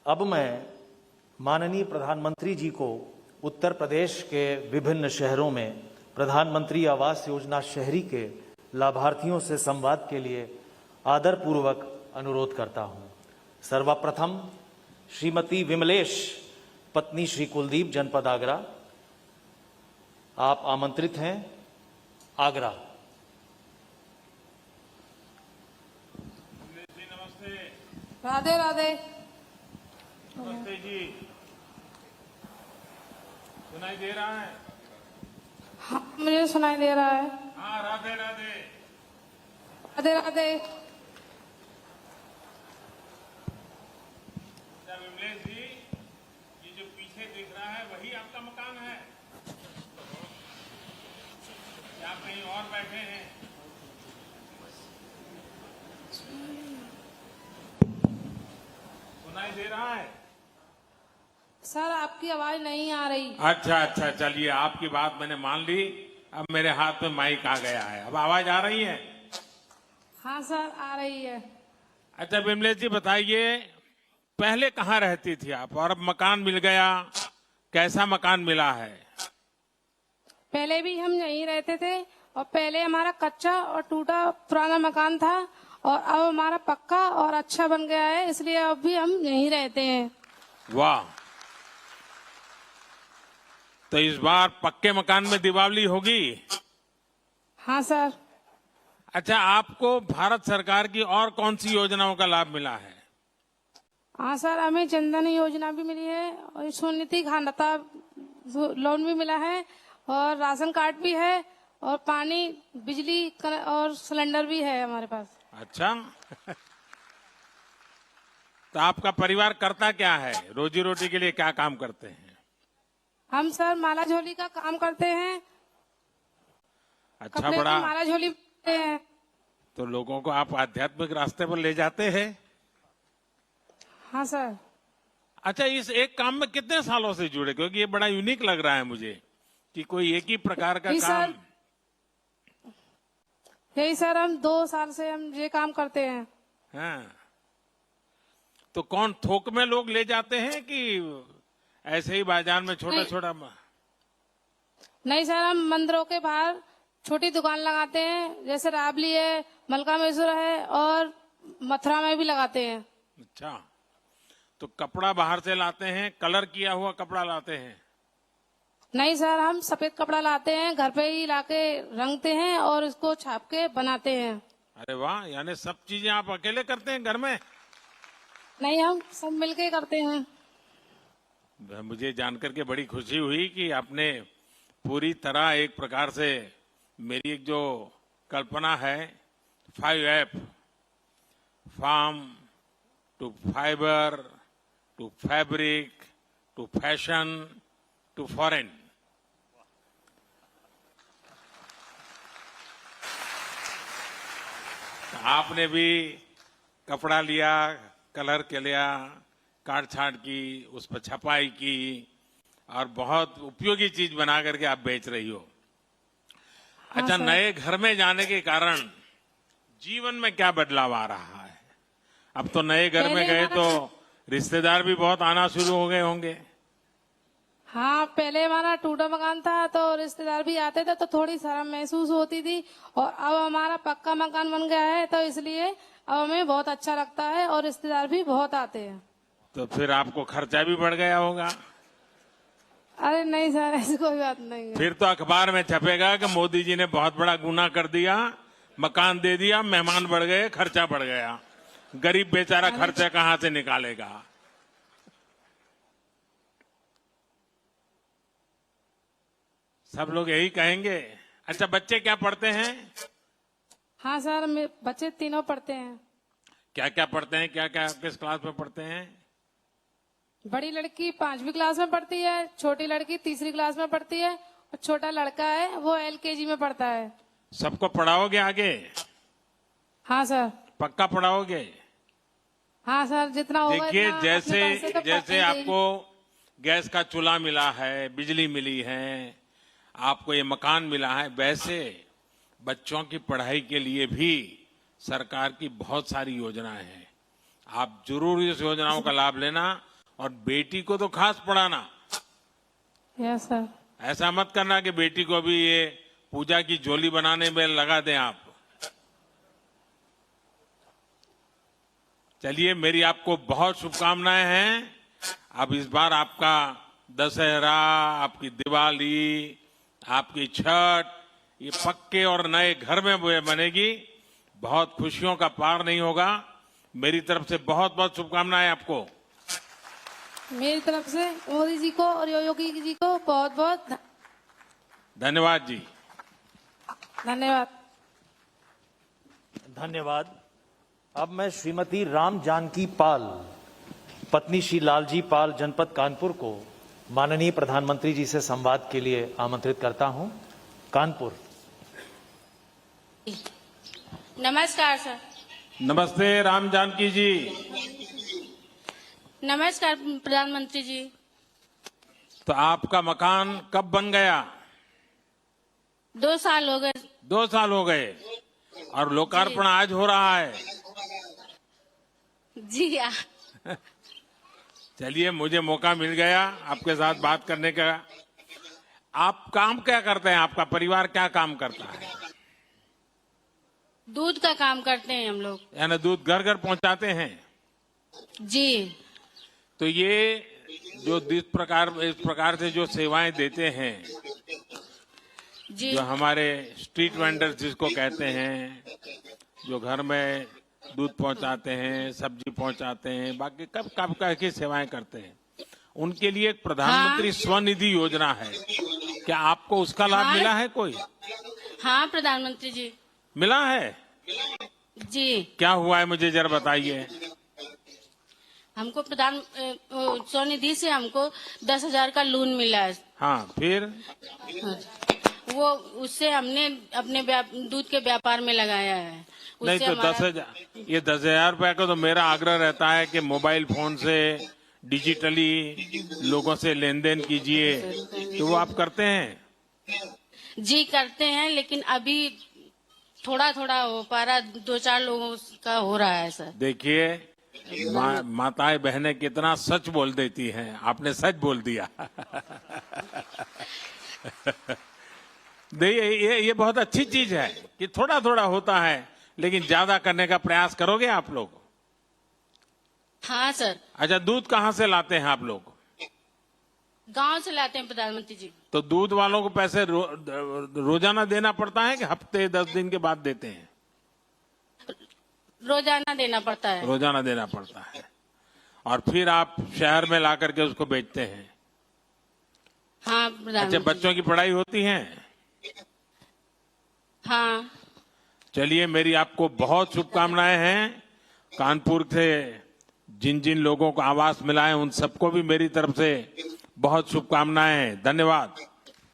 अब मैं माननीय प्रधानमंत्री जी को उत्तर प्रदेश के विभिन्न शहरों में प्रधानमंत्री आवास योजना शहरी के लाभार्थियों से संवाद के लिए आदरपूर्वक अनुरोध करता हूं। सर्वप्रथम श्रीमती विमलेश, पत्नी श्री कुलदीप, जनपद आगरा। आप आमंत्रित हैं, आगरा। नमस्ते। राधे राधे। नमस्ते जी, सुनाई दे रहा है? हाँ, मुझे सुनाई दे रहा है। हाँ, राधे राधे। राधे राधे। क्या विमलेश जी, ये जो पीछे दिख रहा है वही आपका मकान है या आप कहीं और बैठे हैं? सुनाई दे रहा है? सर, आपकी आवाज नहीं आ रही। अच्छा अच्छा, चलिए, आपकी बात मैंने मान ली। अब मेरे हाथ में माइक आ गया है, अब आवाज आ रही है? हाँ सर, आ रही है। अच्छा विमलेश जी, बताइए, पहले कहाँ रहती थी आप और अब मकान मिल गया, कैसा मकान मिला है? पहले भी हम यहीं रहते थे और पहले हमारा कच्चा और टूटा पुराना मकान था और अब हमारा पक्का और अच्छा बन गया है, इसलिए अब भी हम यहीं रहते हैं। वाह, तो इस बार पक्के मकान में दीपावली होगी? हाँ सर। अच्छा, आपको भारत सरकार की और कौन सी योजनाओं का लाभ मिला है? हाँ सर, हमें जनधन योजना भी मिली है और स्वनिधि खाता लोन भी मिला है और राशन कार्ड भी है और पानी, बिजली और सिलेंडर भी है हमारे पास। अच्छा तो आपका परिवार करता क्या है? रोजी रोटी के लिए क्या काम करते हैं? हम सर माला झोली का काम करते हैं। अच्छा, कपड़े बड़ा। की माला झोली बनाते हैं। तो लोगों को आप आध्यात्मिक रास्ते पर ले जाते हैं। हाँ सर। अच्छा, इस एक काम में कितने सालों से जुड़े? क्योंकि ये बड़ा यूनिक लग रहा है मुझे कि कोई एक ही प्रकार का काम। यही सर, हम 2 साल से हम ये काम करते हैं। हाँ, तो कौन थोक में लोग ले जाते हैं कि ऐसे ही बाजार में छोटा छोटा? नहीं सर, हम मंदिरों के बाहर छोटी दुकान लगाते हैं, जैसे राबली है, मलका मसूर है और मथुरा में भी लगाते हैं। अच्छा, तो कपड़ा बाहर से लाते हैं, कलर किया हुआ कपड़ा लाते हैं? नहीं सर, हम सफेद कपड़ा लाते हैं, घर पे ही लाके रंगते हैं और इसको छाप के बनाते हैं। अरे वाह, यानी सब चीजें आप अकेले करते हैं घर में? नहीं, हम सब मिलके करते हैं। मुझे जानकर के बड़ी खुशी हुई कि आपने पूरी तरह एक प्रकार से मेरी एक जो कल्पना है 5F, farm to fiber to fabric to fashion to foreign, आपने भी कपड़ा लिया, कलर के लिया, काट छाट की, उस पर छपाई की और बहुत उपयोगी चीज बना करके आप बेच रही हो। हाँ अच्छा, सर। नए घर में जाने के कारण जीवन में क्या बदलाव आ रहा है? अब तो नए घर में पहले गए हमारा तो रिश्तेदार भी बहुत आना शुरू हो गए होंगे। हाँ, पहले हमारा टूटा मकान था तो रिश्तेदार भी आते थे तो थोड़ी शर्म महसूस होती थी और अब हमारा पक्का मकान बन गया है तो इसलिए अब हमें बहुत अच्छा लगता है और रिश्तेदार भी बहुत आते हैं। तो फिर आपको खर्चा भी बढ़ गया होगा? अरे नहीं सर, ऐसी कोई बात नहीं है। फिर तो अखबार में छपेगा कि मोदी जी ने बहुत बड़ा गुनाह कर दिया, मकान दे दिया, मेहमान बढ़ गए, खर्चा बढ़ गया। गरीब बेचारा खर्चा कहां से निकालेगा? सब लोग यही कहेंगे। अच्छा, बच्चे क्या पढ़ते हैं? हाँ सर, मेरे बच्चे तीनों पढ़ते हैं। क्या क्या पढ़ते हैं? क्या क्या किस क्लास में पढ़ते हैं? बड़ी लड़की 5वीं क्लास में पढ़ती है, छोटी लड़की 3री क्लास में पढ़ती है और छोटा लड़का है वो LKG में पढ़ता है। सबको पढ़ाओगे आगे? हाँ सर। पक्का पढ़ाओगे? हाँ सर, जितना होगा देखिए, इतना अपने पैसे तो जैसे पढ़ते ही आपको गैस का चूल्हा मिला है, बिजली मिली है, आपको ये मकान मिला है, वैसे बच्चों की पढ़ाई के लिए भी सरकार की बहुत सारी योजनाएं हैं। आप जरूर इस योजनाओं का लाभ लेना। और बेटी को तो खास पढ़ाना। Yes sir. ऐसा मत करना कि बेटी को भी ये पूजा की झोली बनाने में लगा दें आप। चलिए, मेरी आपको बहुत शुभकामनाएं हैं। अब इस बार आपका दशहरा, आपकी दिवाली, आपकी छठ, ये पक्के और नए घर में बनेगी। बहुत खुशियों का पार नहीं होगा। मेरी तरफ से बहुत बहुत शुभकामनाएं आपको। मेरी तरफ से मोदी जी को और योगी जी को बहुत बहुत धन्यवाद जी। धन्यवाद। धन्यवाद। अब मैं श्रीमती राम जानकी पाल, पत्नी श्री लालजी पाल, जनपद कानपुर को माननीय प्रधानमंत्री जी से संवाद के लिए आमंत्रित करता हूं। कानपुर। नमस्कार सर। नमस्ते राम जानकी जी। नमस्कार प्रधानमंत्री जी। तो आपका मकान कब बन गया? 2 साल हो गए। 2 साल हो गए और लोकार्पण आज हो रहा है। जी चलिए, मुझे मौका मिल गया आपके साथ बात करने का। आप काम क्या करते हैं? आपका परिवार क्या काम करता है? दूध का काम करते हैं हम लोग। यानी दूध घर घर पहुंचाते हैं। जी। तो ये जो इस प्रकार से जो सेवाएं देते हैं, जी। जो हमारे स्ट्रीट वेंडर्स जिसको कहते हैं, जो घर में दूध पहुंचाते हैं, सब्जी पहुंचाते हैं, बाकी कब कब की सेवाएं करते हैं, उनके लिए एक प्रधानमंत्री स्वनिधि योजना है। क्या आपको उसका लाभ हाँ। मिला है कोई? हाँ प्रधानमंत्री जी। मिला है? जी। क्या हुआ है मुझे जरा बताइए। हमको स्वनिधि से हमको 10,000 का लोन मिला है। हाँ, फिर? वो उससे हमने अपने दूध के व्यापार में लगाया है। नहीं तो 10,000, ये 10,000 रुपए का तो मेरा आग्रह रहता है कि मोबाइल फोन से डिजिटली लोगों से लेन देन कीजिए। तो वो आप करते हैं? जी करते हैं, लेकिन अभी थोड़ा थोड़ा हो पा रहा, 2-4 लोगों का हो रहा है सर। देखिए, माताएं बहनें कितना सच बोल देती हैं। आपने सच बोल दिया। देखिए, ये बहुत अच्छी चीज है कि थोड़ा थोड़ा होता है, लेकिन ज्यादा करने का प्रयास करोगे आप लोग? हाँ सर। अच्छा, दूध कहाँ से लाते हैं आप लोग? गांव से लाते हैं प्रधानमंत्री जी। तो दूध वालों को पैसे रोजाना देना पड़ता है कि हफ्ते 10 दिन के बाद देते हैं? रोजाना देना पड़ता है। रोजाना देना पड़ता है। और फिर आप शहर में ला करके उसको बेचते हैं? हाँ अच्छा, प्रधानमंत्री। बच्चों की पढ़ाई होती है? हाँ। चलिए, मेरी आपको बहुत शुभकामनाएं हैं। कानपुर से जिन जिन लोगों को आवास मिला है, उन सबको भी मेरी तरफ से बहुत शुभकामनाएं हैं। धन्यवाद।